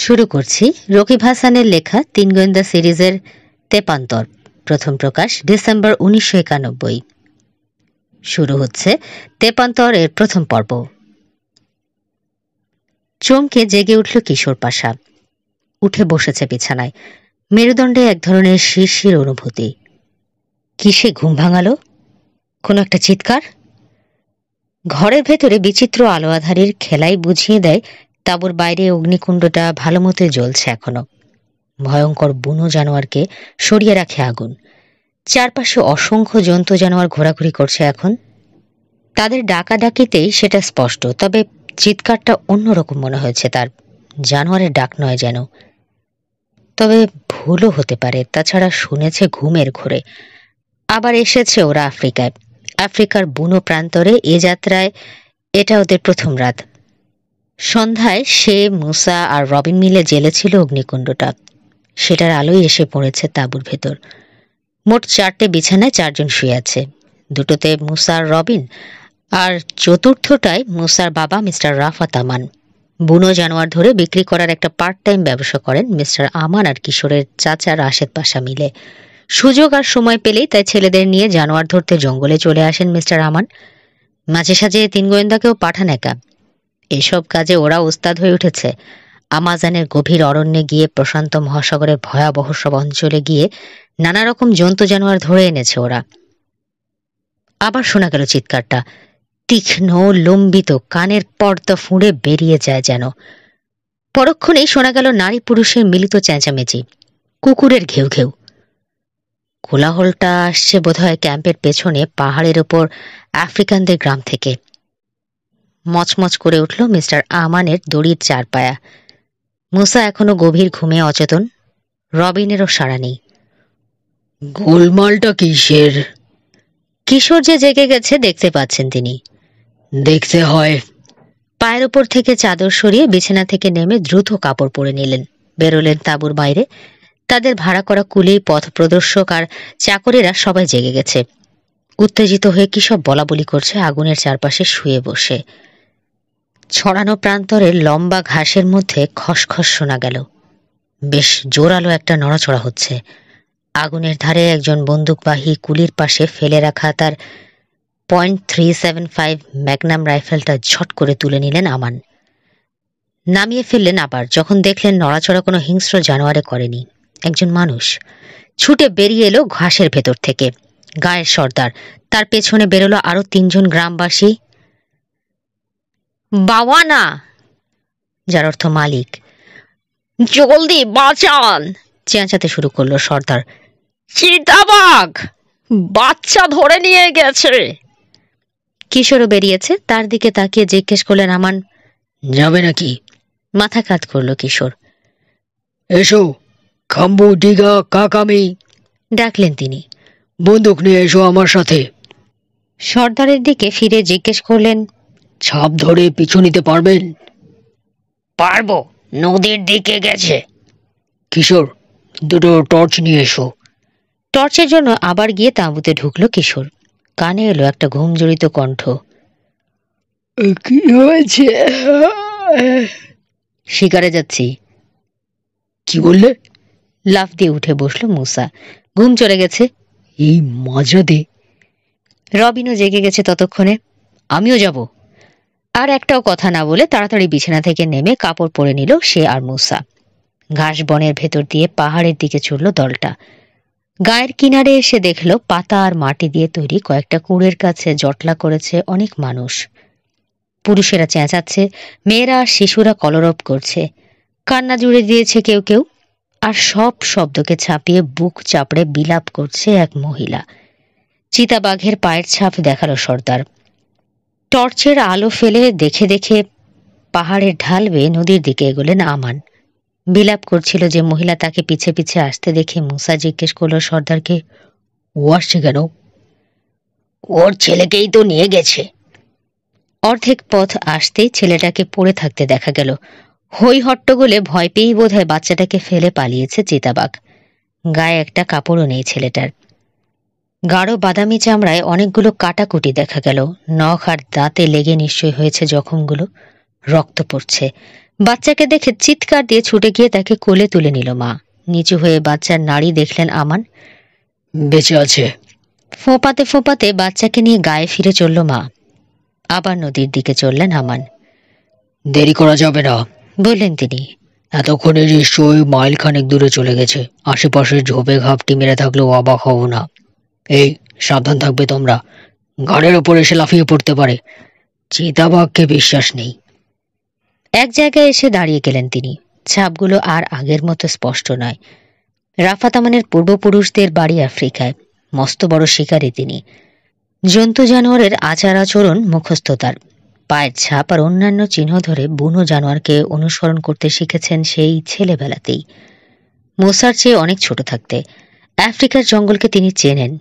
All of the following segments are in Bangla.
শুরু করছি রকিব হাসানের লেখা তিন গোয়েন্দা সিরিজের তেপান্তর। প্রথম প্রকাশ ডিসেম্বর 1991। শুরু হচ্ছে তেপান্তর এর প্রথম পর্ব। চমকে জেগে উঠল কিশোর পাশা। উঠে বসেছে বিছানায়। মেরুদণ্ডে এক ধরনের শিরশির অনুভূতি। কিসে ঘুম ভাঙালো? কোনো একটা চিৎকার। ঘরের ভেতরে বিচিত্র আলো আধারির খেলাই বুঝিয়ে দেয় তাঁবুর বাইরে অগ্নিকুণ্ডটা ভালো মতো জ্বলছে এখনো। ভয়ঙ্কর বুনো জানোয়ারকে সরিয়ে রাখে আগুন। চারপাশে অসংখ্য জন্তু জানোয়ার ঘোরাঘুরি করছে এখন। তাদের ডাকাডাকিতেই সেটা স্পষ্ট, তবে চিৎকারটা অন্যরকম মনে হয়েছে তার। জানোয়ারের ডাক নয় যেন। তবে ভুলও হতে পারে। তাছাড়া শুনেছে ঘুমের ঘোরে। আবার এসেছে ওরা আফ্রিকায়। আফ্রিকার বুনো প্রান্তরে এ যাত্রায় এটা ওদের প্রথম রাত। সন্ধ্যায় সে, মুসা আর রবিন মিলে জ্বেলেছিল অগ্নিকুণ্ডটা। সেটার আলোয় এসে পড়েছে তাঁবুর ভেতর। মোট 4টে বিছানায় 4জন শুয়ে আছে। দুটোতে মুসা আর রবিন, আর চতুর্থটায় মুসার বাবা মিস্টার রাফাত আমান। বুনো জানোয়ার ধরে বিক্রি করার একটা পার্ট টাইম ব্যবসা করেন মিস্টার আমান আর কিশোরের চাচা রাশেদ পাশা মিলে। সুযোগ আর সময় পেলেই তাই ছেলেদের নিয়ে জানোয়ার ধরতে জঙ্গলে চলে আসেন মিস্টার আমান। মাঝে সাঝে তিন গোয়েন্দাকেও পাঠান একা। এসব কাজে ওরা ওস্তাদ হয়ে উঠেছে। আমাজনের গভীর অরণ্যে গিয়ে, প্রশান্ত মহাসাগরের ভয়াবহ সব অঞ্চলে গিয়ে নানা রকম জন্তু জানোয়ার ধরে এনেছে ওরা। আবার শোনা গেল চিৎকারটা। তীক্ষ্ণ, লম্বিত, কানের পর্দা ফুঁড়ে বেরিয়ে যায় যেন। পরক্ষণেই শোনা গেল নারী পুরুষের মিলিত চেঁচামেচি, কুকুরের ঘেউ ঘেউ। কোলাহলটা আসছে বোধহয় ক্যাম্পের পেছনে পাহাড়ের ওপর আফ্রিকানদের গ্রাম থেকে। মচমচ করে উঠল মিস্টার আমানের দড়ির চারপায়া। মুসা এখনো গভীর ঘুমে অচেতন। রবিনেরও সাড়া নেই। গোলমালটা কিসের? কিশোর যে জেগে গেছে দেখতে পাচ্ছেন তিনি। দেখতে হয়। পায়ের ওপর থেকে চাদর সরিয়ে বিছানা থেকে নেমে দ্রুত কাপড় পরে নিলেন। বেরোলেন তাঁবুর বাইরে। তাদের ভাড়া করা কুলি, পথ প্রদর্শক আর চাকরেরা সবাই জেগে গেছে। উত্তেজিত হয়ে কি সব বলাবলি করছে আগুনের চারপাশে শুয়ে বসে। ছড়ানো প্রান্তরের লম্বা ঘাসের মধ্যে খসখস শোনা গেল। বেশ জোরালো একটা নড়াচড়া হচ্ছে। আগুনের ধারে একজন বন্দুকবাহী কুলির পাশে ফেলে রাখা তার .375 ম্যাগনাম রাইফেলটা ঝট করে তুলে নিলেন আমান। নামিয়ে ফেললেন আবার যখন দেখলেন নড়াচড়া কোনো হিংস্র জানোয়ারে করেনি। একজন মানুষ ছুটে বেরিয়ে এলো ঘাসের ভেতর থেকে। গায়ের সর্দার। তার পেছনে বেরোলো আরো 3জন গ্রামবাসী। বাওয়ানা, যার অর্থ মালিক। জলদি বাঁচান, চেঁচাতে শুরু করলো সর্দার। চিতাবাঘ বাচ্চা ধরে নিয়ে গেছে। কিশোরও বেরিয়েছে। তার দিকে তাকিয়ে জিজ্ঞেস করলেন আমান, যাবে নাকি? মাথা কাত করলো কিশোর। এসো খাম্বু ডিগা কাকামি, ডাকলেন তিনি। বন্দুক নিয়ে এসো আমার সাথে। সর্দারের দিকে ফিরে জিজ্ঞেস করলেন, ছাপ ধরে পিছু নিতে পারবেন? পারবো, নদীর দিকে গেছে। কিশোর, দুটো টর্চ নিয়ে এসো। টর্চের জন্য আবার গিয়ে তাঁবুতে ঢুকলো কিশোর। কানে এলো একটা ঘুমজড়িত কণ্ঠ। কি হয়েছে? শিকারে যাচ্ছি। কি বললে? লাফ দিয়ে উঠে বসলো মুসা। ঘুম চলে গেছে এই মাঝরাতে? রবিনও জেগে গেছে ততক্ষণে। আমিও যাব। আর একটাও কথা না বলে তাড়াতাড়ি বিছানা থেকে নেমে কাপড় পরে নিল সে আর মুসা। ঘাস বনের ভেতর দিয়ে পাহাড়ের দিকে চলল দলটা। গায়ের কিনারে এসে দেখল পাতা আর মাটি দিয়ে তৈরি কয়েকটা কুঁড়ের কাছে জটলা করেছে অনেক মানুষ। পুরুষেরা চেঁচাচ্ছে, মেয়েরা আর শিশুরা কলরব করছে। কান্না জুড়ে দিয়েছে কেউ কেউ। আর সব শব্দকে ছাপিয়ে বুক চাপড়ে বিলাপ করছে এক মহিলা। চিতাবাঘের পায়ের ছাপ দেখালো সর্দার। টর্চের আলো ফেলে দেখে দেখে পাহাড়ের ঢাল বেয়ে নদীর দিকে এগোলেন আমান। বিলাপ করছিল যে মহিলা, তাকে পিছে পিছে আসতে দেখে মুসা জিজ্ঞেস করলো সর্দারকে, ও আসছে কেন? ওর ছেলেকেই তো নিয়ে গেছে। অর্ধেক পথ আসতেই ছেলেটাকে পড়ে থাকতে দেখা গেল। হই হট্টগোলে ভয় পেয়েই বোধহয় বাচ্চাটাকে ফেলে পালিয়েছে চিতাবাঘ। গায়ে একটা কাপড়ও নেই ছেলেটার। গাঢ় বাদামি চামড়ায় অনেকগুলো কাটাকুটি দেখা গেল। নখ আর দাঁতে লেগে নিশ্চয় হয়েছে জখমগুলো। রক্ত পড়ছে। বাচ্চাকে দেখে চিৎকার দিয়ে ছুটে গিয়ে তাকে কোলে তুলে নিল মা। নিচু হয়ে বাচ্চার নাড়ি দেখলেন আমান। বেঁচে আছে। ফোঁপাতে ফোঁপাতে বাচ্চাকে নিয়ে গায়ে ফিরে চলল মা। আবার নদীর দিকে চললেন আমান। দেরি করা যাবে না, বললেন তিনি। এতক্ষণে নিশ্চয়ই মাইল খানেক দূরে চলে গেছে। আশেপাশে ঝোপে ঘাপটি মেরে থাকলেও অবাক হব না। এই, সাবধান থাকবে তোমরা, ঘাড়ের ওপর এসে লাফিয়ে পড়তে পারে। চিতাবাঘকে বিশ্বাস নেই। এক জায়গায় এসে দাঁড়িয়ে গেলেন তিনি। ছাপগুলো আর আগের মতো স্পষ্ট নয়। রাফাত আমানের পূর্বপুরুষদের বাড়ি আফ্রিকায়। মস্ত বড় শিকারী তিনি। জন্তু জানোয়ারের আচার আচরণ মুখস্থ তার। পায়ের ছাপ আর অন্যান্য চিহ্ন ধরে বুনো জানোয়ারকে অনুসরণ করতে শিখেছেন সেই ছেলেবেলাতেই। মোসার চেয়ে অনেক ছোট থাকতে আফ্রিকার জঙ্গলকে তিনি চেনেন।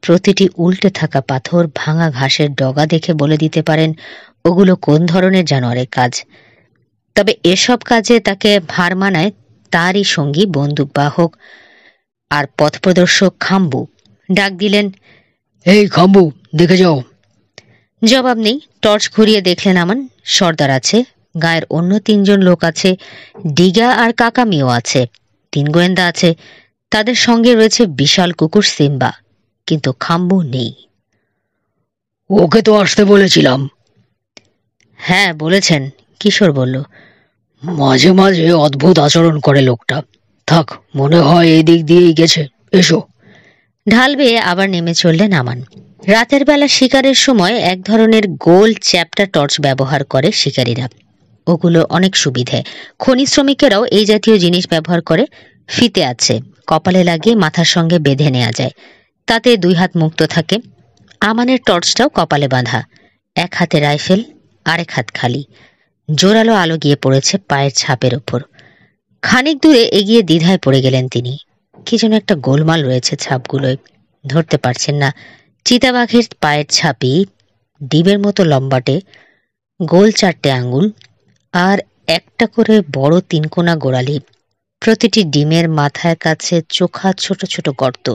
প্রতিটি উল্টে থাকা পাথর, ভাঙা ঘাসের ডগা দেখে বলে দিতে পারেন ওগুলো কোন ধরনের জানোয়ারের কাজ। তবে এসব কাজে তাকে ভার মানায় তারই সঙ্গী বন্দুক বাহক আর পথপ্রদর্শক খাম্বু। ডাক দিলেন, এই খাম্বু, দেখে যাও। জবাব নেই। টর্চ ঘুরিয়ে দেখলেন আমান। সর্দার আছে, গায়ের অন্য 3 জন লোক আছে, ডিগা আর কাকামিও আছে, 3 গোয়েন্দা আছে। তাদের সঙ্গে রয়েছে বিশাল কুকুর সিম্বা, কিন্তু খাম্বু নেই। ওকে তো আসতে বলেছিলাম। হ্যাঁ বলেছেন, কিশোর বলল। মাঝে মাঝে অদ্ভুত আচরণ করে লোকটা। থাক, মনে হয় এই দিক দিয়েই গেছে। এসো। ঢাল বেয়ে আবার নেমে চললেন আমান। রাতের বেলা শিকারের সময় এক ধরনের গোল চ্যাপ্টা টর্চ ব্যবহার করে শিকারীরা। ওগুলো অনেক সুবিধে। খনি শ্রমিকেরাও এই জাতীয় জিনিস ব্যবহার করে। ফিতে আছে, কপালে লাগিয়ে মাথার সঙ্গে বেঁধে নেওয়া যায়। তাতে 2 হাত মুক্ত থাকে। আমানের টর্চটাও কপালে বাঁধা। এক হাতে রাইফেল, আরেক হাত খালি। জোরালো আলো গিয়ে পড়েছে পায়ের ছাপের ওপর। খানিক দূরে এগিয়ে দ্বিধায় পড়ে গেলেন তিনি। কি যেন একটা গোলমাল রয়েছে ছাপগুলোয়, ধরতে পারছেন না। চিতাবাঘের পায়ের ছাপই, ডিমের মতো লম্বাটে, গোল 4টে আঙ্গুল, আর একটা করে বড় 3 কোনা গোড়ালি। প্রতিটি ডিমের মাথার কাছে চোখা ছোট ছোট গর্ত।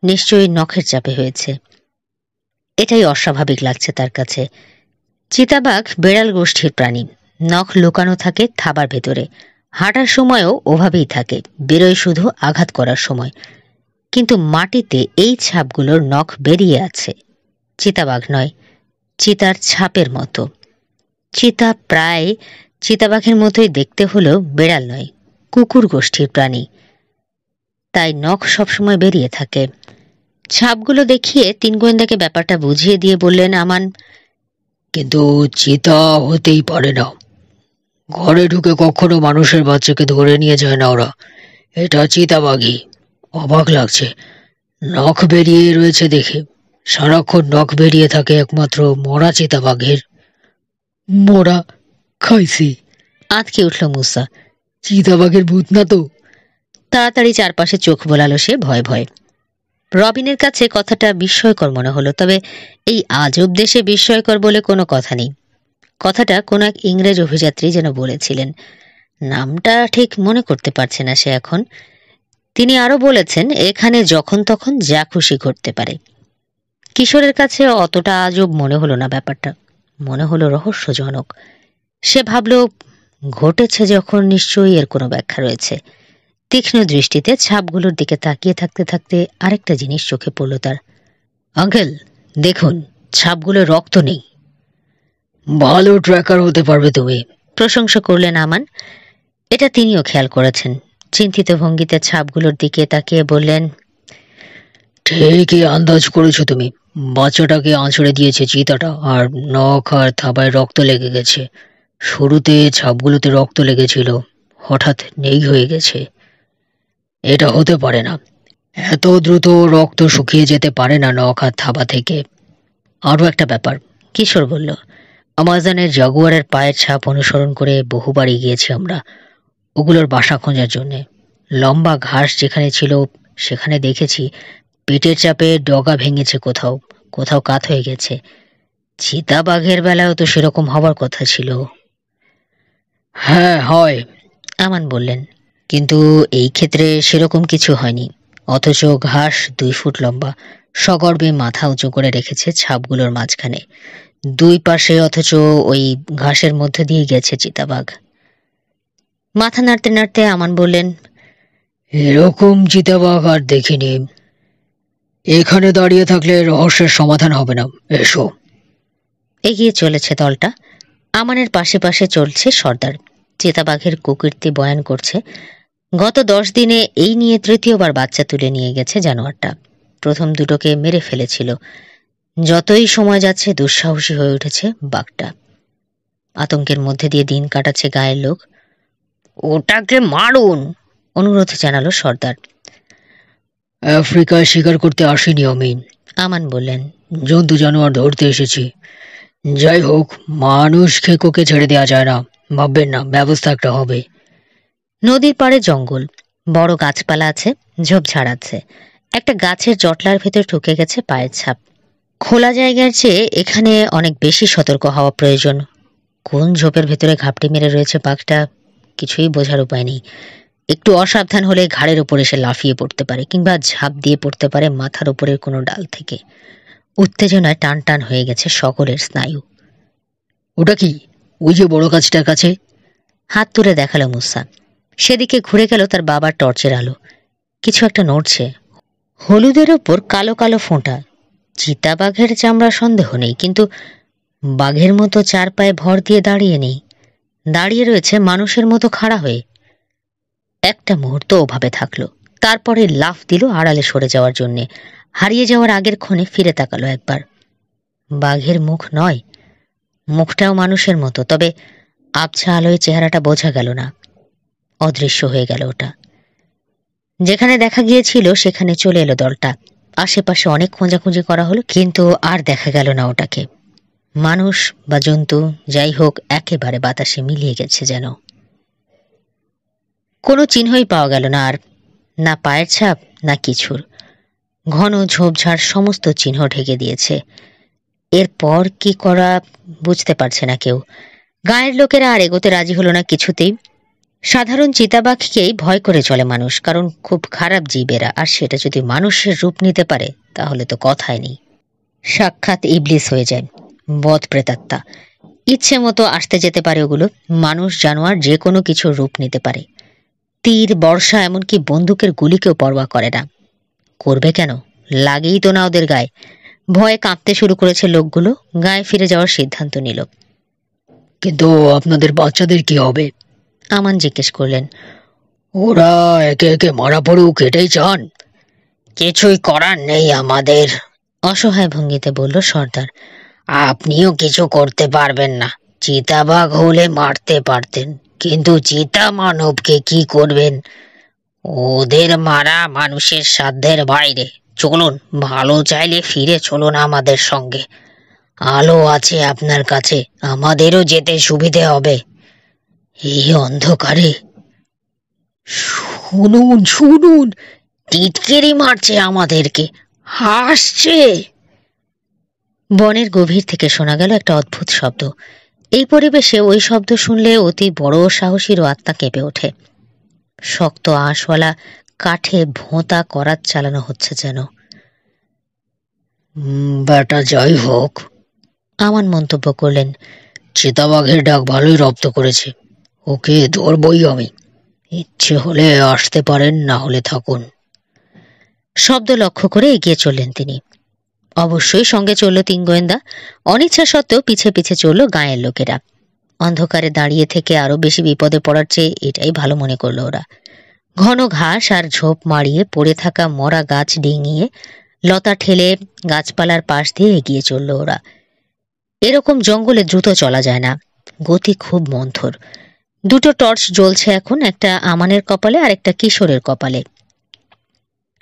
নিশ্চয়ই নখের চাপে হয়েছে। এটাই অস্বাভাবিক লাগছে তার কাছে। চিতাবাঘ বেড়াল গোষ্ঠীর প্রাণী। নখ লুকানো থাকে থাবার ভেতরে। হাঁটার সময়ও ওভাবেই থাকে, বেরোয় শুধু আঘাত করার সময়। কিন্তু মাটিতে এই ছাপগুলোর নখ বেরিয়ে আছে। চিতাবাঘ নয়, চিতার ছাপের মতো। চিতা প্রায় চিতাবাঘের মতোই দেখতে হলেও বেড়াল নয়, কুকুর গোষ্ঠীর প্রাণী। তাই নখ সবসময় বেরিয়ে থাকে। ছাপগুলো দেখিয়ে 3 গোয়েন্দাকে ব্যাপারটা বুঝিয়ে দিয়ে বললেন আমান, কিন্তু চিতা হতেই পারে না। ঘরে ঢুকে কখনো মানুষের বাচ্চাকে ধরে নিয়ে যায় না ওরা। এটা চিতাবাঘই। অবাক লাগছে, নখ বেরিয়ে রয়েছে দেখে। সারাক্ষণ নখ বেরিয়ে থাকে একমাত্র মরা চিতাবাঘের। মরা খাইছি। আঁতকে উঠল মুসা। চিতাবাঘের ভূত না তো? তাড়াতাড়ি চারপাশে চোখ বোলালো সে ভয় ভয়। রবিনের কাছে কথাটা বিস্ময়কর মনে হলো। তবে এই আজব দেশে বিস্ময়কর বলে কোনো কথা নেই। কথাটা কোনো এক ইংরেজ অভিযাত্রী যেন বলেছিলেন। নামটা ঠিক মনে করতে পারছে না সে এখন। তিনি আরো বলেছেন, এখানে যখন তখন যা খুশি ঘটতে পারে। কিশোরের কাছে অতটা আজব মনে হলো না ব্যাপারটা। মনে হলো রহস্যজনক। সে ভাবল, ঘটেছে যখন নিশ্চয়ই এর কোনো ব্যাখ্যা রয়েছে। তীক্ষ্ণ দৃষ্টিতে ছাপগুলোর দিকে তাকিয়ে থাকতে থাকতে আরেকটা জিনিস চোখে পড়ল তার। আঙ্কেল, দেখুন, ছাপগুলো রক্ত নেই। ভালো ট্র্যাকার হতে পারবে তুমি, প্রশংসা করলেন আমান। এটা তিনিও খেয়াল করেছেন। চিন্তিত ভঙ্গিতে ছাপগুলোর দিকে তাকিয়ে বললেন, ঠিকই আন্দাজ করেছো তুমি। বাচ্চাটাকে আঁচড়ে দিয়েছে চিতাটা, আর নখ আর থাবায় রক্ত লেগে গেছে। শুরুতে ছাপগুলোতে রক্ত লেগেছিল, হঠাৎ নেই হয়ে গেছে। এটা হতে পারে না। এত দ্রুত রক্ত শুকিয়ে যেতে পারে না নখ আর থাবা থেকে। আরও একটা ব্যাপার, কিশোর বলল, আমাজনের জাগুয়ারের পায়ের ছাপ অনুসরণ করে বহুবারই গিয়েছি আমরা ওগুলোর বাসা খোঁজার জন্যে। লম্বা ঘাস যেখানে ছিল সেখানে দেখেছি পেটের চাপে ডগা ভেঙেছে, কোথাও কোথাও কাত হয়ে গেছে। চিতাবাঘের বেলায়ও তো সেরকম হবার কথা ছিল। হ্যাঁ হয়, আমান বললেন, কিন্তু এই ক্ষেত্রে সেরকম কিছু হয়নি। অথচ ঘাস 2 ফুট লম্বা, সগর্বে মাথা উঁচু করে রেখেছে ছাপগুলোর মাঝখানে 2 পাশে, অথচ ওই ঘাসের মধ্যে দিয়ে গেছে চিতাবাঘ। মাথা নাড়তে নাড়তে আমান বললেন, এরকম চিতাবাঘ আর দেখিনি। এখানে দাঁড়িয়ে থাকলে রহস্যের সমাধান হবে না, এসো। এগিয়ে চলেছে দলটা। আমানের পাশে পাশে চলছে সর্দার। চিতাবাঘের কুকীর্তি বয়ান করছে। গত 10 দিনে এই নিয়ে তৃতীয়বার বাচ্চা তুলে নিয়ে গেছে জানোয়ারটা। প্রথম দুটোকে মেরে ফেলেছিল। যতই সময় যাচ্ছে দুঃসাহসী হয়ে উঠেছে বাঘটা। আতঙ্কের মধ্যে দিয়ে দিন কাটাচ্ছে গায়ের লোক। ওটাকে মারুন, অনুরোধ জানালো সর্দার। আফ্রিকায় শিকার করতে আসিনি আমি, আমান বললেন। জন্তু জানোয়ার ধরতে এসেছি। যাই হোক, মানুষ খেকোকে ছেড়ে দেওয়া যায় না, ভাববেন না, ব্যবস্থা একটা হবে। নদীর পাড়ে জঙ্গল, বড় গাছপালা আছে, ঝোপঝাড় আছে। একটা গাছের জটলার ভেতর ঢুকে গেছে পায়ের ছাপ। খোলা জায়গার চেয়ে এখানে অনেক বেশি সতর্ক হওয়া প্রয়োজন। কোন ঝোপের ভেতরে ঘাপটি মেরে রয়েছে বাঘটা কিছুই বোঝার উপায় নেই। একটু অসাবধান হলে ঘাড়ের উপর এসে লাফিয়ে পড়তে পারে, কিংবা ঝাঁপ দিয়ে পড়তে পারে মাথার উপরের কোনো ডাল থেকে। উত্তেজনায় টান টান হয়ে গেছে সকলের স্নায়ু। ওটা কি? ওই যে বড় গাছটার কাছে। হাত তুলে দেখালো মুসা। সেদিকে ঘুরে গেল তার বাবার টর্চের আলো। কিছু একটা নড়ছে। হলুদের ওপর কালো কালো ফোঁটা। চিতাবাঘের চামড়া সন্দেহ নেই, কিন্তু বাঘের মতো 4 পায়ে ভর দিয়ে দাঁড়িয়ে নেই। দাঁড়িয়ে রয়েছে মানুষের মতো খাড়া হয়ে। একটা মুহূর্ত ওভাবে থাকলো, তারপরে লাফ দিল আড়ালে সরে যাওয়ার জন্যে। হারিয়ে যাওয়ার আগের ক্ষণে ফিরে তাকালো একবার। বাঘের মুখ নয়, মুখটাও মানুষের মতো, তবে আবছা আলোয় চেহারাটা বোঝা গেল না। অদৃশ্য হয়ে গেল ওটা। যেখানে দেখা গিয়েছিল সেখানে চলে এলো দলটা। আশেপাশে অনেক খোঁজাখুঁজি করা হলো, কিন্তু আর দেখা গেল না ওটাকে। মানুষ বা জন্তু যাই হোক, একেবারে বাতাসে মিলিয়ে গেছে যেন। কোনো চিহ্নই পাওয়া গেল না আর, না পায়ের ছাপ না কিছুর। ঘন ঝোপঝাড় সমস্ত চিহ্ন ঢেকে দিয়েছে। এরপর কি করা বুঝতে পারছে না কেউ। গায়ের লোকেরা আর এগোতে রাজি হলো না কিছুতেই। সাধারণ চিতাবাঘকেই ভয় করে চলে মানুষ, কারণ খুব খারাপ জীব এরা, আর সেটা যদি মানুষের রূপ নিতে পারে তাহলে তো কথাই নেই। সাক্ষাৎ ইবলিস হয়ে যায়, বদ প্রেতাত্মা। ইচ্ছে মতো আসতে যেতে পারে ওগুলো। মানুষ জানোয়ার যে কোনো কিছুর রূপ নিতে পারে। তীর, বর্ষা, এমনকি বন্দুকের গুলিকেও পরোয়া করে না। করবে কেন? লাগেই তো না ওদের গায়ে। ভয়ে কাঁপতে শুরু করেছে লোকগুলো। গায়ে ফিরে যাওয়ার সিদ্ধান্ত নিল। কিন্তু আপনাদের বাচ্চাদের কি হবে? আমান জিজ্ঞেস করলেন। ওরা একে একে মারা পড়ুক, এটাই চান? কিছুই করার নেই আমাদের, অসহায় ভঙ্গিতে বলল সর্দার। আপনিও কিছু করতে পারবেন না। চিতাবাঘ হলে মারতে পারতেন, কিন্তু চিতা মানবকে কি করবেন? ওদের মারা মানুষের সাধ্যের বাইরে। চলুন, ভালো চাইলে ফিরে চলুন আমাদের সঙ্গে। আলো আছে আপনার কাছে, আমাদেরও যেতে সুবিধে হবে। এই অন্ধকারে। শুনুন শুনুন, টিটকেরি মারছে আমাদেরকে, হাসছে। বনের গভীর থেকে শোনা গেল একটা অদ্ভুত শব্দ। এই পরিবেশে ওই শব্দ শুনলে অতি বড় সাহসীরও আত্মা কেঁপে ওঠে। শক্ত আঁশওয়ালা কাঠে ভোঁতা করাত চালানো হচ্ছে যেন। বেটা যাই হোক, আমান মন্তব্য করলেন। চিতাবাঘের ডাক ভালোই রপ্ত করেছে। ওকে ধরবই আমি। ইচ্ছে হলে আসতে পারেন, না হলে থাকুন। শব্দ লক্ষ্য করে এগিয়ে চললেন তিনি। অবশ্যই সঙ্গে চলল 3 গোয়েন্দা। অনিচ্ছা সত্ত্বেও পিছে পিছে চলল গাঁয়ের লোকেরা। অন্ধকারে দাঁড়িয়ে থেকে আরো বেশি বিপদে পড়ার চেয়ে এটাই ভালো মনে করলো ওরা। ঘন ঘাস আর ঝোপ মারিয়ে পড়ে থাকা মরা গাছ ডিঙিয়ে, লতা ঠেলে গাছপালার পাশ দিয়ে এগিয়ে চলল ওরা। এরকম জঙ্গলে দ্রুত চলা যায় না, গতি খুব মন্থর। 2টো টর্চ জ্বলছে এখন, একটা আমানের কপালে আর একটা কিশোরের কপালে।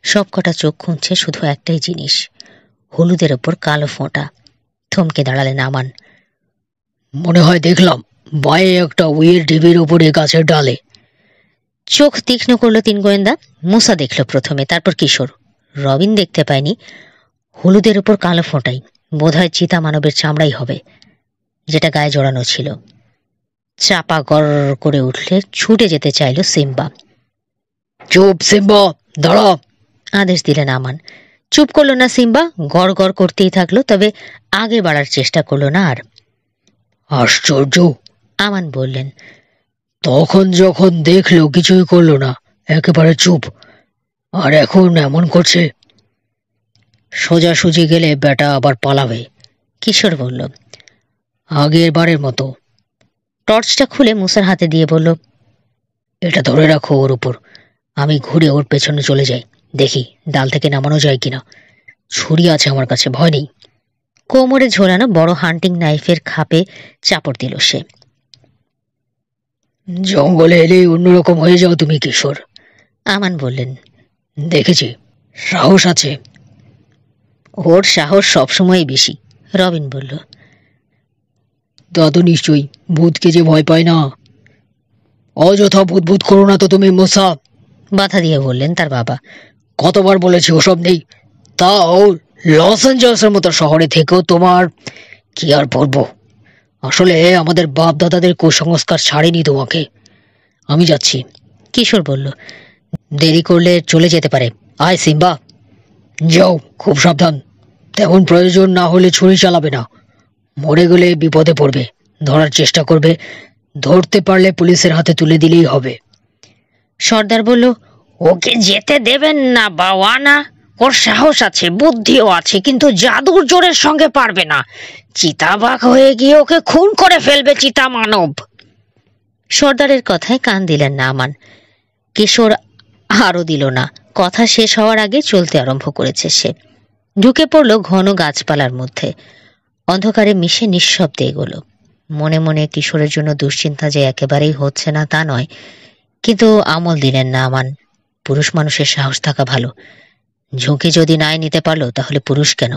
সবকটা চোখ খুঁজছে শুধু একটাই জিনিস, হলুদের ওপর কালো ফোঁটা। থমকে দাঁড়ালেন আমান। মনে হয় দেখলাম বায়ে একটা উইয়ের ঢিবির উপরে গাছের ডালে। চোখ তীক্ষ্ণ করলো 3 গোয়েন্দা। মুসা দেখল প্রথমে, তারপর কিশোর। রবিন দেখতে পায়নি। হলুদের ওপর কালো ফোঁটাই বোধহয় চিতা মানবের চামড়াই হবে, যেটা গায়ে জড়ানো ছিল। চাপা গড় করে উঠলে ছুটে যেতে চাইল সিম্বা। চুপ সিম্বা, দাঁড়া, আদেশ দিলেন আমান। চুপ করলো না সিম্বা, গড় গড় করতেই থাকলো, তবে আগে বাড়ার চেষ্টা করলো না আর। আশ্চর্য, আমান বললেন। তখন যখন দেখলো কিছুই করলো না, একেবারে চুপ, আর এখন এমন করছে। সোজাসুজি গেলে বেটা আবার পালাবে, কিশোর বলল। আগের বারের মতো। টর্চটা খুলে মুসার হাতে দিয়ে বলল, এটা ধরে রাখো ওর উপর, আমি ঘুরে ওর পেছনে চলে যাই, দেখি ডাল থেকে নামানো যায় কিনা। ছুরি আছে আমার কাছে, ভয় নেই। কোমরে ঝোলানো বড় হান্টিং নাইফের খাপে চাপড় দিল সে। জঙ্গলে এলে অন্যরকম হয়ে যাও তুমি কিশোর, আমান বললেন। দেখেছি, সাহস আছে। ওর সাহস সবসময়ই বেশি, রবিন বলল। তা তো নিশ্চয়ই, ভূতকে যে ভয় পায় না। অযথা ভূত ভূত করো না তো তুমি মুসা, বাধা দিয়ে বললেন তার বাবা। কতবার বলেছি ওসব নেই। তাও লস অ্যাঞ্জেলসের মতো শহরে থেকেও তোমার কি আর বলবো, আসলে আমাদের বাপ দাদাদের কুসংস্কার ছাড়েনি তোমাকে। আমি যাচ্ছি, কিশোর বলল। দেরি করলে চলে যেতে পারে। আয় সিম্বা, যাও, খুব সাবধান। তেমন প্রয়োজন না হলে ছুরি চালাবে না, মরে গেলে বিপদে পড়বে। ধরার চেষ্টা করবে, ধরতে পারলে পুলিশের হাতে তুলে দিলেই হবে। সর্দার বলল, ওকে যেতে দেবেন না বাওয়ানা, ওর সাহস আছে, বুদ্ধিও আছে, কিন্তু জাদুর জোরের সঙ্গে পারবে না। চিতাবাঘ হয়ে গিয়ে ওকে খুন করে ফেলবে চিতা মানব। সর্দারের কথায় কান দিলেন না আমান। কিশোর আরও দিল না, কথা শেষ হওয়ার আগে চলতে আরম্ভ করেছে সে। ঢুকে পড়ল ঘন গাছপালার মধ্যে, অন্ধকারে মিশে নিঃশব্দে এগোলো। মনে মনে কিশোরের জন্য দুশ্চিন্তা যে একেবারেই হচ্ছে না তা নয়, কিন্তু আমল দিলেন না আমান। পুরুষ মানুষের সাহস থাকা ভালো, ঝুঁকি যদি নাই নিতে পারলো তাহলে পুরুষ কেন?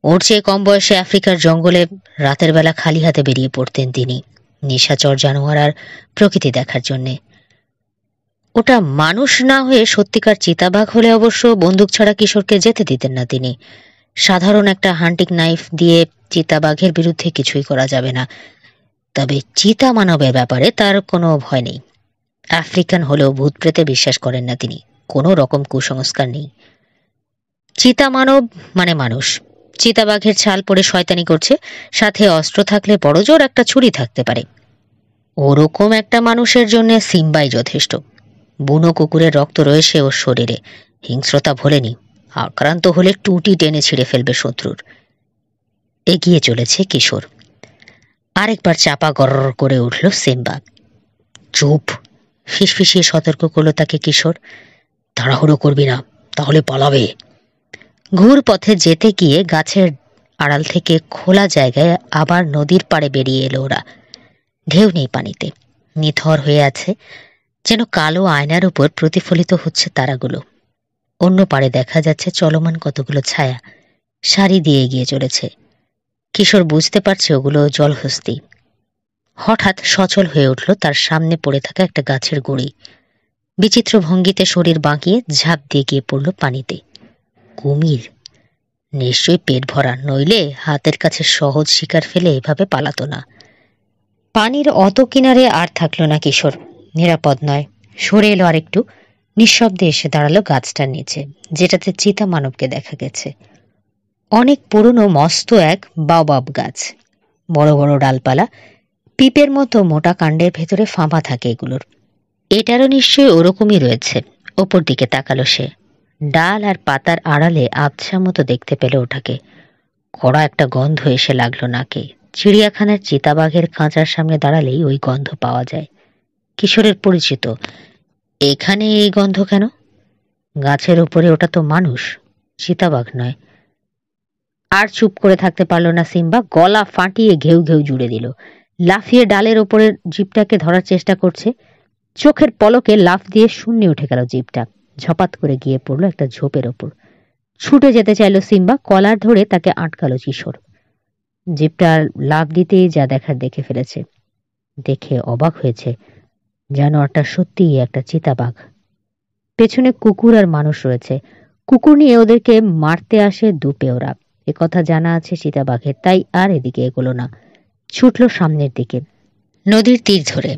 ওর চেয়ে কম বয়সে আফ্রিকার জঙ্গলে রাতের বেলা খালি হাতে বেরিয়ে পড়তেন তিনি, নিশাচর জানোয়ার আর প্রকৃতি দেখার জন্যে। ওটা মানুষ না হয়ে সত্যিকার চিতাবাঘ হলে অবশ্য বন্দুক ছাড়া কিশোরকে যেতে দিতেন না তিনি। সাধারণ একটা হান্টিং নাইফ দিয়ে চিতাবাঘের বিরুদ্ধে কিছুই করা যাবে না, তবে চিতা মানবের ব্যাপারে তার কোনো ভয় নেই। আফ্রিকান হলেও ভূত প্রেতে বিশ্বাস করেন না তিনি, কোনো রকম কুসংস্কার নেই। চিতা মানব মানে মানুষ, চিতাবাঘের ছাল পরে শয়তানি করছে, সাথে অস্ত্র থাকলে বড় জোর একটা ছুরি থাকতে পারে। ওরকম একটা মানুষের জন্য সিম্বাই যথেষ্ট। বুনো কুকুরের রক্ত রয়েছে ওর শরীরে, হিংস্রতা ভোলেনি, আক্রান্ত হলে টুটি টেনে ছিঁড়ে ফেলবে শত্রুর। এগিয়ে চলেছে কিশোর। আরেকবার চাপা গরর করে উঠল সিম্বা। চুপ, ফিসফিসিয়ে সতর্ক করল তাকে কিশোর। তাড়াহুড়ো করবি না, তাহলে পালাবে। ঘুর পথে যেতে গিয়ে গাছের আড়াল থেকে খোলা জায়গায় আবার নদীর পাড়ে বেরিয়ে এলো ওরা। ঢেউ নেই পানিতে, নিথর হয়ে আছে, যেন কালো আয়নার উপর প্রতিফলিত হচ্ছে তারাগুলো। অন্য পাড়ে দেখা যাচ্ছে চলমান কতগুলো ছায়া সারি দিয়ে এগিয়ে চলেছে। কিশোর বুঝতে পারছে ওগুলো জলহস্তি। হঠাৎ সচল হয়ে উঠল তার সামনে পড়ে থাকা একটা গাছের গুঁড়ি। বিচিত্র ভঙ্গিতে শরীর বাঁকিয়ে ঝাঁপ দিয়ে গিয়ে পড়ল পানিতে। কুমির, নিশ্চয়ই পেট ভরা, নইলে হাতের কাছে সহজ শিকার ফেলে এভাবে পালাতো না। পানির অত কিনারে আর থাকলো না কিশোর, নিরাপদ নয়। সরে এলো আরেকটু, নিঃশব্দে এসে দাঁড়ালো গাছটার নিচে, যেটাতে চিতা মানবকে দেখা গেছে। অনেক পুরনো মস্ত এক বাওবাব গাছ, বড় বড় ডালপালা, পিপের মতো মোটা কাণ্ডের ভেতরে ফাঁপা থাকে এগুলোর। এটারও নিশ্চয়ই ওরকমই রয়েছে। ওপর দিকে তাকালো সে, ডাল আর পাতার আড়ালে আবছা মতো দেখতে পেল ওটাকে। কড়া একটা গন্ধ এসে লাগলো নাকে। চিড়িয়াখানার চিতাবাঘের খাঁচার সামনে দাঁড়ালেই ওই গন্ধ পাওয়া যায়, কিশোরের পরিচিত। এখানে এই গন্ধ কেন? গাছের উপরে ওটা তো মানুষ, চিতাবাঘ নয়। আর চুপ করে থাকতে পারল না সিম্বা, গলা ফাটিয়ে ঘেউ ঘেউ জুড়ে দিল। লাফিয়ে ডালের ওপরের জিপটাকে ধরার চেষ্টা করছে। চোখের পলকে লাফ দিয়ে শূন্যে উঠে গেল জিপটা, ঝপাত করে গিয়ে পড়লো একটা ঝোপের ওপর। ছুটে যেতে চাইল সিম্বা, কলার ধরে তাকে আটকালো কিশোর। জিপটা লাফ দিতেই যা দেখার দেখে ফেলেছে। দেখে অবাক হয়েছে, জানোয়ারটা সত্যিই একটা চিতাবাঘ। পেছনে কুকুর আর মানুষ রয়েছে। কুকুর নিয়ে ওদেরকে মারতে আসে দুপে ওরা, একথা জানা আছে চিতাবাঘের, তাই আর এদিকে এগোলো না, ছুটলো সামনের দিকে, নদীর তীর ধরে।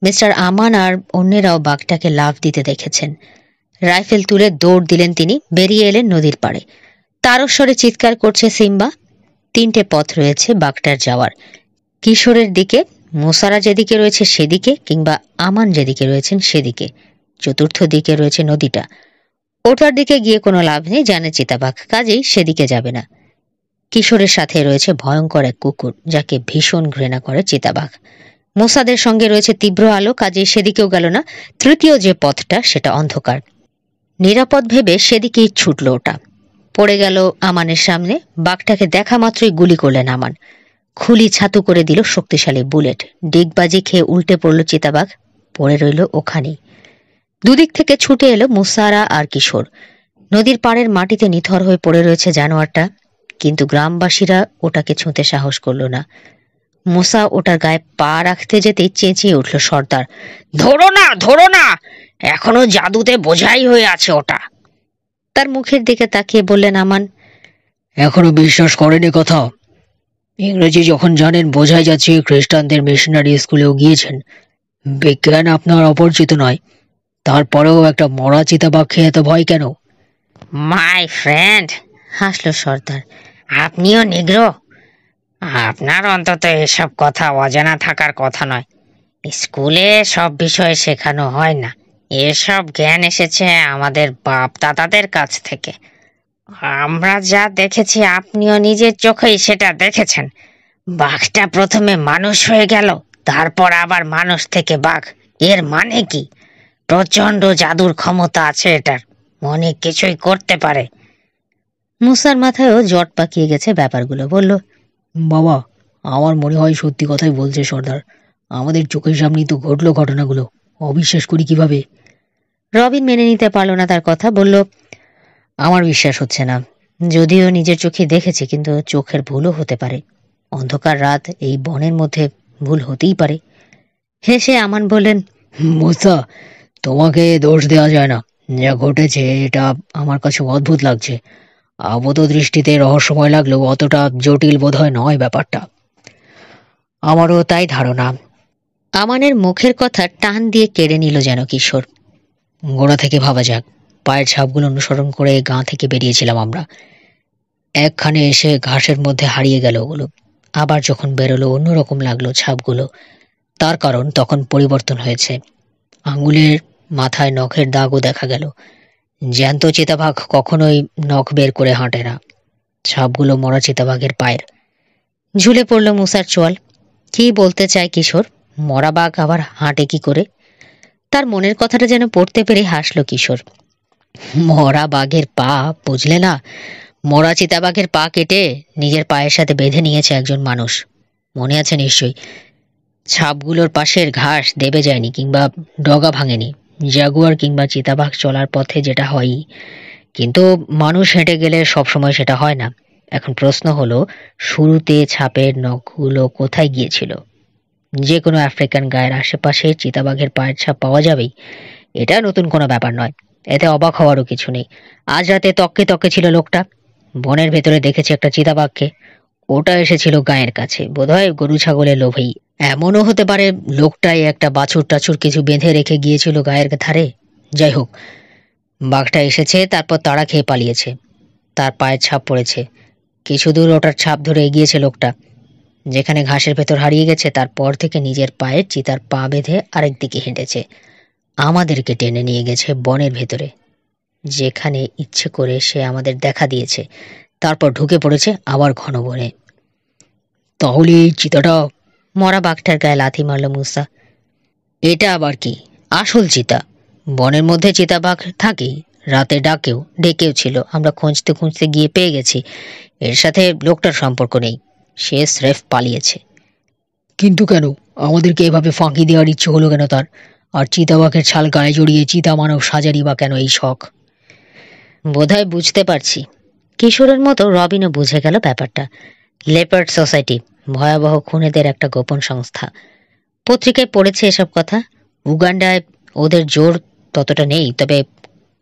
মিস্টার আমান আর অন্যেরাও বাঘটাকে লাফ দিতে দেখেছেন। রাইফেল তুলে দৌড় দিলেন তিনি, বেরিয়ে এলেন নদীর পাড়ে। তারস্বরে চিৎকার করছে সিম্বা। 3টে পথ রয়েছে বাঘটার যাওয়ার, কিশোরের দিকে, মুসারা যেদিকে রয়েছে সেদিকে, কিংবা আমান যেদিকে রয়েছেন সেদিকে। চতুর্থ দিকে রয়েছে নদীটা। ওটার দিকে গিয়ে কোনো লাভ নেই, জানে চিতাবাঘ, কাজেই সেদিকে যাবে না। কিশোরের সাথে রয়েছে ভয়ঙ্কর এক কুকুর, যাকে ভীষণ ঘৃণা করে চিতাবাঘ। মোসাদের সঙ্গে রয়েছে তীব্র আলো, কাজেই সেদিকেও গেল না। তৃতীয় যে পথটা সেটা অন্ধকার। নিরাপদ ভেবে সেদিকেই ছুটল ওটা। পড়ে গেল আমানের সামনে। বাঘটাকে দেখা মাত্রই গুলি করলেন আমান। খুলি ছাতু করে দিল শক্তিশালী বুলেট। ডিগবাজি খেয়ে উল্টে পড়ল চিতাবাঘ, পড়ে রইল ওখানেই। দুদিক থেকে ছুটে এলো মুসারা আর কিশোর। নদীর পাড়ের মাটিতে নিথর হয়ে পড়ে রয়েছে জানোয়ারটা, কিন্তু গ্রামবাসীরা ওটাকে ছুঁতে সাহস করল না। মুসা ওটার গায়ে পা রাখতে যেতেই চেঁচিয়ে উঠল সর্দার, ধরো না, ধরো না, এখনো জাদুতে বোঝাই হয়ে আছে ওটা। তার মুখের দিকে তাকিয়ে বললেন আমান, এখনো বিশ্বাস করেন এ কথা? ইংরেজি যখন জানেন বোঝাই যাচ্ছে খ্রিস্টানদের মিশনারি স্কুলেও গিয়েছেন। বিজ্ঞান আপনার অপরিচিত নয়, তারপরেও একটা মরা চিতাবাঘ খেয়ে এত ভয় কেন? মাই ফ্রেন্ড, হাসল সর্দার, আপনিও নিগ্রো? আপনার অন্তত এসব কথা অজানা থাকার কথা নয়। স্কুলে সব বিষয় শেখানো হয় না। এসব জ্ঞান এসেছে আমাদের বাপ দাদাদের কাছ থেকে। আমরা যা দেখেছি আপনিও নিজের চোখেই সেটা দেখেছেন। বাঘটা প্রথমে মানুষ হয়ে গেল, তারপর আবার মানুষ থেকে বাঘ। এর মানে কি? প্রচন্ড জাদুর ক্ষমতা আছে এটার, অনেক কিছুই করতে পারে। মুসার মাথায়ও জট পাকিয়ে গেছে ব্যাপারগুলো। বলল, বাবা, আমার মনে হয় সত্যি কথাই বলছে সর্দার। আমাদের চোখের সামনেই তো ঘটলো ঘটনাগুলো, অবিশ্বাস করি কিভাবে? রবিন মেনে নিতে পারল না তার কথা। বলল, আমার বিশ্বাস হচ্ছে না। যদিও নিজের চোখে দেখেছি, কিন্তু চোখের ভুলও হতে পারে। অন্ধকার রাত, এই বনের মধ্যে ভুল হতেই পারে। হেসে আমান বললেন, মুসা, তোমাকে দোষ দেওয়া যায় না। যা ঘটেছে এটা আমার কাছে অদ্ভুত লাগছে। আপাত দৃষ্টিতে রহস্যময় লাগলেও অতটা জটিল বোধহয় নয় ব্যাপারটা। আমারও তাই ধারণা। আমানের মুখের কথা টান দিয়ে কেড়ে নিল যেন কিশোর। গোড়া থেকে ভাবা যাক। পায়ের ছাপগুলো অনুসরণ করে গাঁ থেকে বেরিয়েছিলাম আমরা। একখানে এসে ঘাসের মধ্যে হারিয়ে গেল ওগুলো। আবার যখন বেরোলো অন্যরকম লাগলো ছাপগুলো। তার কারণ তখন পরিবর্তন হয়েছে। আঙুলের মাথায় নখের দাগও দেখা গেল। জ্যান্ত চিতাবাঘ কখনোই নখ বের করে হাঁটে না। ছাপগুলো মরা চিতাবাঘের পায়ের। ঝুলে পড়ল মুসার চোয়াল। কি বলতে চায় কিশোর? মরা বাঘ আবার হাঁটে কি করে? তার মনের কথাটা যেন পড়তে পেরে হাসল কিশোর। মরা বাঘের পা, বুঝলে না? মরা চিতাবাঘের পা কেটে নিজের পায়ের সাথে বেঁধে নিয়েছে একজন মানুষ। মনে আছে নিশ্চয়ই। ছাপগুলোর পাশের ঘাস দেবে যায়নি কিংবা ডগা ভাঙেনি। জাগুয়ার কিংবা চিতাবাঘ চলার পথে যেটা হয়, কিন্তু মানুষ হেঁটে গেলে সবসময় সেটা হয় না। এখন প্রশ্ন হলো, শুরুতে ছাপের নখগুলো কোথায় গিয়েছিল? যে কোনো আফ্রিকান গায়ের আশেপাশে চিতাবাঘের পায়ের ছাপ পাওয়া যাবেই। এটা নতুন কোনো ব্যাপার নয়, এতে অবাক হওয়ারও কিছু নেই। আজ রাতে তককে তককে ছিল লোকটা। বনের ভেতরে দেখেছে একটা চিতাবাঘকে। ওটা এসেছিল গায়ের কাছে, বোধহয় গরু ছাগলের লোভেই। এমনও হতে পারে লোকটাই একটা বাছুর টাছুর কিছু বেঁধে রেখে গিয়েছিল গায়ের ধারে। যাই হোক, বাঘটা এসেছে, তারপর তাড়া খেয়ে পালিয়েছে। তার পায়ের ছাপ পড়েছে। কিছু দূর ওটার ছাপ ধরে এগিয়েছে লোকটা। যেখানে ঘাসের ভেতর হারিয়ে গেছে, তারপর থেকে নিজের পায়ে চিতার পা বেঁধে আরেক দিকে হেঁটেছে। আমাদেরকে টেনে নিয়ে গেছে বনের ভেতরে, যেখানে ইচ্ছে করে সে আমাদের দেখা দিয়েছে। তারপর ঢুকে পড়েছে আবার ঘন বনে। তাহলে এই চিতাটা? মরা বাঘটার গায়ে লাথি মারল মুসা। এটা আবার কি? আসল চিতা। বনের মধ্যে চিতাবাঘ থাকেই, রাতে ডেকেও ছিল। আমরা খুঁজতে খুঁজতে গিয়ে পেয়ে গেছি। এর সাথে লোকটার সম্পর্ক নেই, সে স্রেফ পালিয়েছে। কিন্তু কেন? আমাদেরকে এভাবে ফাঁকি দেওয়ার ইচ্ছে হলো কেন তার? আর চিতাবাঘের ছাল গায়ে জড়িয়ে চিতা মানব সাজারি বা কেন এই শখ? বোধহয় বুঝতে পারছি। কিশোরের মতো রবিনও বুঝে গেল ব্যাপারটা। লেপার্ড সোসাইটি, ভয়াবহ খুনেদের একটা গোপন সংস্থা। পত্রিকায় পড়েছে এসব কথা। উগান্ডায় ওদের জোর ততটা নেই, তবে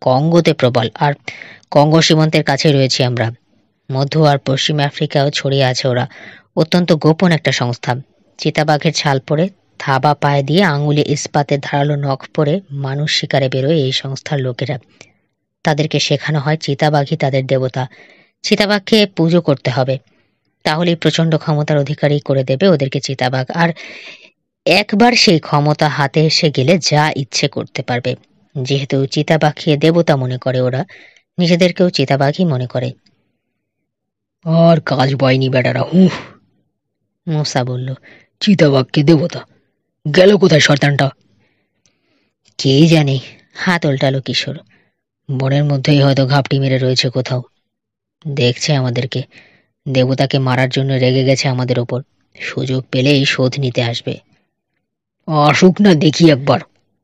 কঙ্গোতে প্রবল। আর কঙ্গো সীমান্তের কাছে রয়েছি আমরা। মধ্য আর পশ্চিম আফ্রিকাও ছড়িয়ে আছে ওরা। অত্যন্ত গোপন একটা সংস্থা। চিতাবাঘের ছাল পরে, থাবা পায়ে দিয়ে, আঙুলে ইস্পাতের ধারালো নখ পরে মানুষ শিকারে বেরোয় এই সংস্থার লোকেরা। তাদেরকে শেখানো হয় চিতাবাঘই তাদের দেবতা। চিতাবাঘকে পুজো করতে হবে, তাহলেই প্রচণ্ড ক্ষমতার অধিকারী করে দেবে ওদেরকে চিতাবাঘ। আর একবার সেই ক্ষমতা হাতে এসে গেলে যা ইচ্ছে করতে পারবে। যেহেতু চিতাবাঘকে দেবতা মনে করে ওরা, নিজেদেরকেও চিতাবাঘই মনে করে। আর কাজ পায়নি বেটারা, হুঁ। মূসা বলল। চিতাবাঘকে দেবতা, গেল কোথায় শয়তানটা? কে জানে, হাত উল্টালো কিশোর। বনের মধ্যেই হয়তো ঘাপটি মেরে রয়েছে কোথাও, দেখছে আমাদেরকে, দেবতাকে মারার জন্য রেগে গেছে আমাদের ওপর, সুযোগ পেলেই শোধ নিতে আসবে। আসুক না দেখি একবার।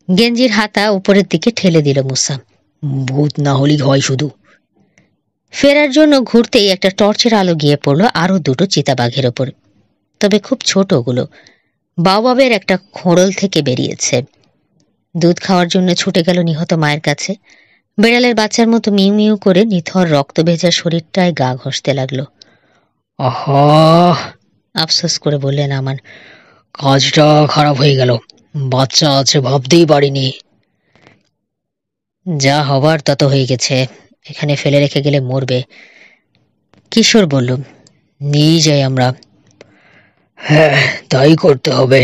গেঞ্জির হাতা উপরের দিকে ঠেলে দিল মূসা। ভূত না হলেই হয় শুধু। ফেরার জন্য ঘুরতেই একটা টর্চের আলো গিয়ে পড়লো আরো দুটো চিতাবাঘের ওপর, তবে খুব ছোট ওগুলো, বাবাবের একটা খোঁড়ল থেকে বেরিয়েছে। দুধ খাওয়ার জন্য ছুটে গেল নিহত মায়ের কাছে। বিড়ালের বাচ্চার মতো মিউ মিউ করে নিথর রক্ত ভেজা শরীরটায় গা ঘষতে লাগলো। আহা, আফসোস করে বললেন আমান। কাজটা খারাপ হয়ে গেল, বাচ্চা আছে ভাবতেই পারিনি। যা হবার তত হয়ে গেছে, এখানে ফেলে রেখে গেলে মরবে। কিশোর বলল, নিয়ে যাই আমরা। হ্যাঁ, তাই করতে হবে।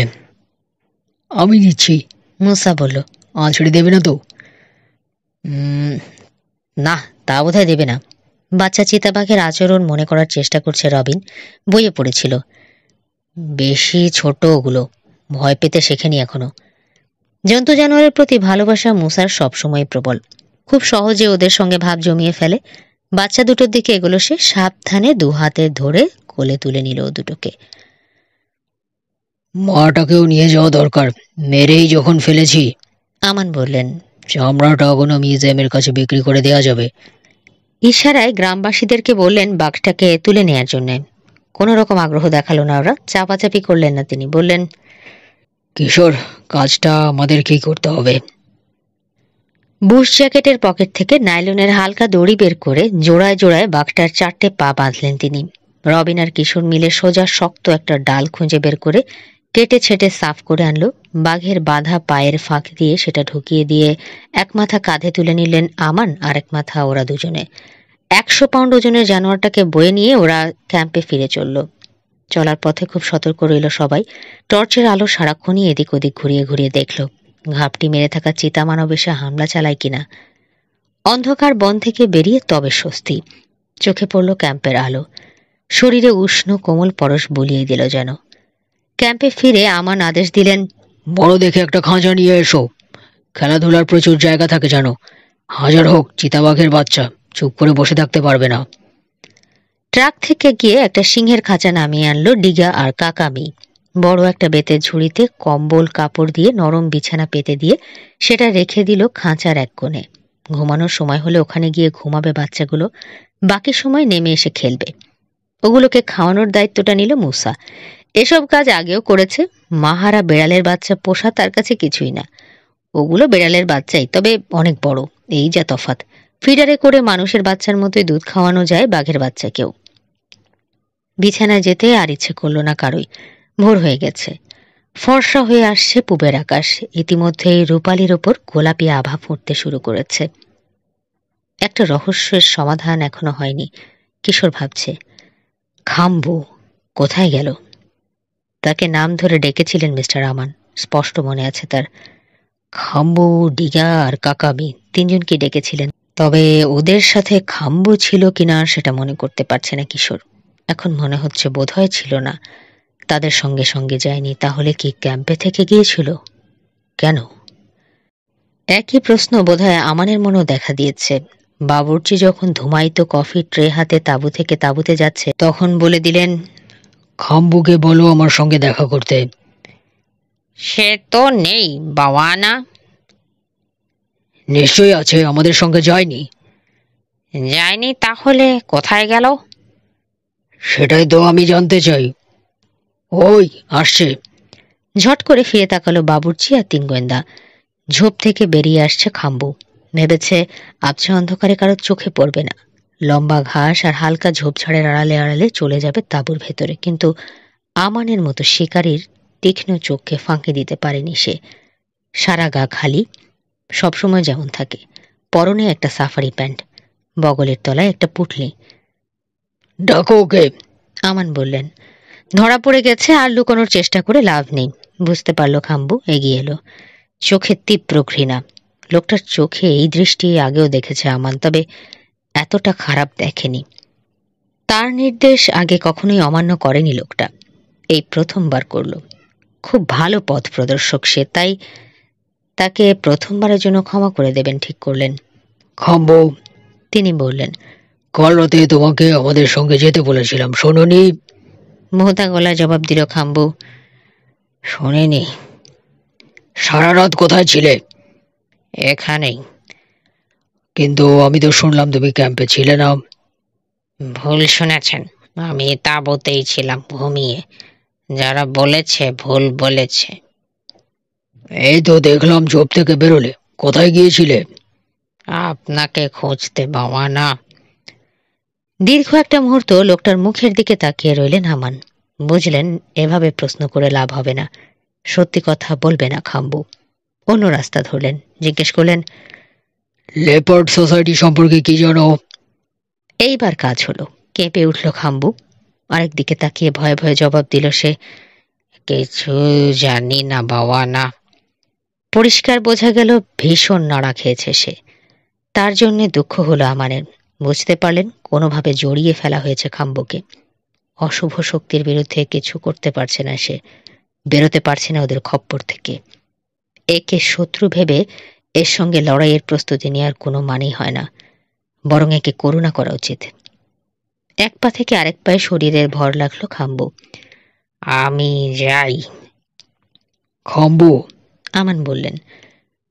আমি দিচ্ছি, মূসা বলল। আঁচড়ে দেবে না তো? না, তা বোধহয় দেবে না। বাচ্চা চিতাবাঘের আচরণ মনে করার চেষ্টা করছে রবিন, বইয়ে পড়েছিল। বেশি ছোট ওগুলো, ভয় পেতে শেখেনি এখনো। জন্তু জানোয়ারের প্রতি ভালোবাসা মূসার সবসময় প্রবল, খুব সহজে ওদের সঙ্গে ভাব জমিয়ে ফেলে। বাচ্চা দুটোর দিকে এগুলো সে সাবধানে দু হাতে ধরে কোলে তুলে নিল ও দুটোকে। মাটাকেও নিয়ে যাওয়া দরকার, মেরেই যখন ফেলেছি। আমান বললেন। চামড়াটা কোনো মিউজিয়ামের কাছে বিক্রি করে দেওয়া যাবে। ইশারায় গ্রামবাসীদেরকে বললেন বাঘটাকে তুলে নেয়ার জন্যে। কোনো রকম আগ্রহ দেখালো না ওরা, চাপাচাপি করলেন না তিনি। বললেন, কিশোর, কাজটা আমাদেরকেই করতে হবে। বুশ জ্যাকেটের পকেট থেকে নাইলনের হালকা দড়ি বের করে জোড়ায় জোড়ায় বাঘটার 4টে পা বাঁধলেন তিনি। রবিন আর কিশোর মিলে সোজা শক্ত একটা ডাল খুঁজে বের করে কেটে ছেটে সাফ করে আনলো। বাঘের বাঁধা পায়ের ফাঁক দিয়ে সেটা ঢুকিয়ে দিয়ে এক মাথা কাঁধে তুলে নিলেন আমান, আর এক মাথা ওরা দুজনে। 100 পাউন্ড ওজনের জানোয়ারটাকে বয়ে নিয়ে ওরা ক্যাম্পে ফিরে চলল। চলার পথে খুব সতর্ক রইল সবাই। টর্চের আলো সারাক্ষণই এদিক ওদিক ঘুরিয়ে ঘুরিয়ে দেখল ঘাপটি মেরে থাকা চিতা মানব এসে হামলা চালায় কিনা। অন্ধকার বন থেকে বেরিয়ে তবে স্বস্তি। চোখে পড়ল ক্যাম্পের আলো, শরীরে উষ্ণ কোমল পরশ বুলিয়ে দিল যেন। ক্যাম্পে ফিরে আমান আদেশ দিলেন, বড় দেখে একটা খাঁচা নিয়ে এসো, খেলাধুলার প্রচুর জায়গা থাকে জানো। হাজার হোক চিতাবাঘের বাচ্চা, চুপ করে বসে থাকতে পারবে না। ট্রাক থেকে গিয়ে একটা সিংহের খাঁচা নামিয়ে আনলো ডিগা আর কাকামি। বড় একটা বেতের ঝুড়িতে কম্বল কাপড় দিয়ে নরম বিছানা পেতে দিয়ে সেটা রেখে দিল খাঁচার এক কোণে। ঘুমানোর সময় হলে ওখানে গিয়ে ঘুমাবে বাচ্চাগুলো, বাকি সময় নেমে এসে খেলবে। ওগুলোকে খাওয়ানোর দায়িত্বটা নিল মূসা। এসব কাজ আগেও করেছে। মাহারা বেড়ালের বাচ্চা পোষা তার কাছে কিছুই না। ওগুলো বেড়ালের বাচ্চাই, তবে অনেক বড়, এই যা তফাৎ। ফিডারে করে মানুষের বাচ্চার মতোই দুধ খাওয়ানো যায় বাঘের বাচ্চাকেও। বিছানায় যেতে আর ইচ্ছে করল না কারোই। ভোর হয়ে গেছে, ফর্সা হয়ে আসছে পূবের আকাশ। ইতিমধ্যেই রূপালির ওপর গোলাপি আভা ফুটতে শুরু করেছে। একটা রহস্যের সমাধান এখনো হয়নি। কিশোর ভাবছে, খাম্বু কোথায় গেল? তাকে নাম ধরে ডেকেছিলেন মিস্টার আমান, স্পষ্ট মনে আছে তার। খাম্বু, ডিগা আর কাকামি, তিনজনকে ডেকেছিলেন, তবে ওদের সাথে খাম্বু ছিল কিনা সেটা মনে করতে পারছে না কিশোর। এখন মনে হচ্ছে বোধহয় ছিল না, তাদের সঙ্গে সঙ্গে যায়নি। তাহলে কি ক্যাম্পে থেকে গিয়েছিল? কেন? একই প্রশ্ন বোধহয় আমানের মনেও দেখা দিয়েছে। বাবুর্চি যখন ধুমায়িত কফির ট্রে হাতে তাঁবু থেকে তাঁবুতে যাচ্ছে, তখন বলে দিলেন, খাম্বুকে বলো আমার সঙ্গে দেখা করতে। সে তো নেই বাওয়ানা। নিশ্চয়ই আছে, আমাদের সঙ্গে যায়নি। যায়নি তাহলে কোথায় গেল? সেটাই তো আমি জানতে চাই। ওই আসছে। ঝট করে ফিরে তাকালো বাবুর্চি আর তিন গোয়েন্দা। ঝোপ থেকে বেরিয়ে আসছে খাম্বু। ভেবেছে আবছা অন্ধকারে কারো চোখে পড়বে না, লম্বা ঘাস আর হালকা ঝোপঝাড়ের আড়ালে আড়ালে চলে যাবে তাঁবুর ভেতরে। কিন্তু আমানের মতো শিকারীর তীক্ষ্ণ চোখকে ফাঁকি দিতে পারেনি সে। সারা গা খালি, সবসময় যেমন থাকে। পরনে একটা সাফারি প্যান্ট, বগলের তলায় একটা পুটলি। ডাকো ওকে, আমান বললেন। ধরা পড়ে গেছে, আর লুকানোর চেষ্টা করে লাভ নেই, বুঝতে পারলো খাম্বু। এগিয়ে এলো, চোখে তীব্র ঘৃণা। লোকটার চোখে এই দৃষ্টি আগেও দেখেছে আমান, তবে এতটা খারাপ দেখেনি। তার নির্দেশ আগে কখনোই অমান্য করেনি লোকটা, এই প্রথমবার করলো। খুব ভালো পথ প্রদর্শক সে, তাই তাকে প্রথমবারের জন্য ক্ষমা করে দেবেন ঠিক করলেন। খাম্বু, তিনি বললেন, কাল রাতে তোমাকে আমাদের সঙ্গে যেতে বলেছিলাম, শোনোনি? মোহতা গলায় জবাব দিল খাম্বু, শুনিনি। সারা রাত কোথায় ছিলে? এখানেই। কিন্তু আমি তো শুনলাম তুমি ক্যাম্পে ছিলে না। ভুল শুনেছেন, আমি তাঁবুতেই ছিলাম ঘুমিয়ে। যারা বলেছে ভুল বলেছে। এই তো দেখলাম ঝোপ থেকে বেরোলে, কোথায় গিয়েছিলে? আপনাকে খুঁজতে বাবা না। দীর্ঘ একটা মুহূর্ত লোকটার মুখের দিকে তাকিয়ে রইলেন আমান। বুঝলেন এভাবে প্রশ্ন করে লাভ হবে না, সত্যি কথা বলবে না খাম্বু। অন্য রাস্তা ধরলেন, জিজ্ঞেস করলেন, লেপার্ড সোসাইটি সম্পর্কে কি জানো? এইবার কাজ হলো, কেঁপে উঠল খাম্বু। আরেকদিকে তাকিয়ে ভয়ে ভয়ে জবাব দিল সে, কিছু জানি না বাবা না। পরিষ্কার বোঝা গেল ভীষণ নাড়া খেয়েছে সে। তার জন্য দুঃখ হলো আমানের। বুঝতে পারলেন কোনোভাবে জড়িয়ে ফেলা হয়েছে খাম্বুকে। অশুভ শক্তির বিরুদ্ধে কিছু করতে পারছে না সে, বেরোতে পারছে না ওদের খপ্পর থেকে। একে শত্রু ভেবে এর সঙ্গে লড়াইয়ের প্রস্তুতি নেওয়ার কোনো মানেই হয় না, বরং একে করুণা করা উচিত। এক পা থেকে আরেক পায়ে শরীরের ভর লাগলো খাম্বু। আমি যাই। খাম্বু, আমান বললেন,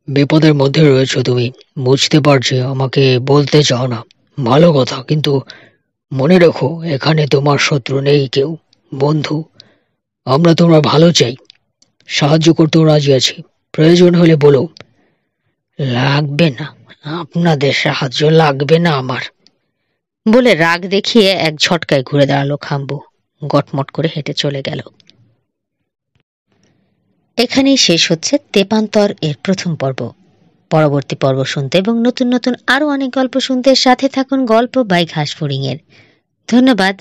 বিপদের মধ্যে রয়েছো তুমি, বুঝতে পারছি, আমাকে বলতে চাও না, ভালো কথা, কিন্তু মনে রেখো এখানে তোমার শত্রু নেই কেউ, বন্ধু। আমরা তোমার ভালো চাই, সাহায্য করতেও রাজি আছি, প্রয়োজন হলে বলো। লাগবে না, আপনাদের সাহায্য লাগবে না আমার। বলে রাগ দেখিয়ে এক ঝটকায় ঘুরে দাঁড়ালো খাম্বু, গটমট করে হেঁটে চলে গেল। এখানেই শেষ হচ্ছে তেপান্তর এর প্রথম পর্ব। পরবর্তী পর্ব শুনতে এবং নতুন নতুন আরো অনেক গল্প শুনতে সাথে থাকুন গল্প বাই ঘাসফড়িং এর। ধন্যবাদ।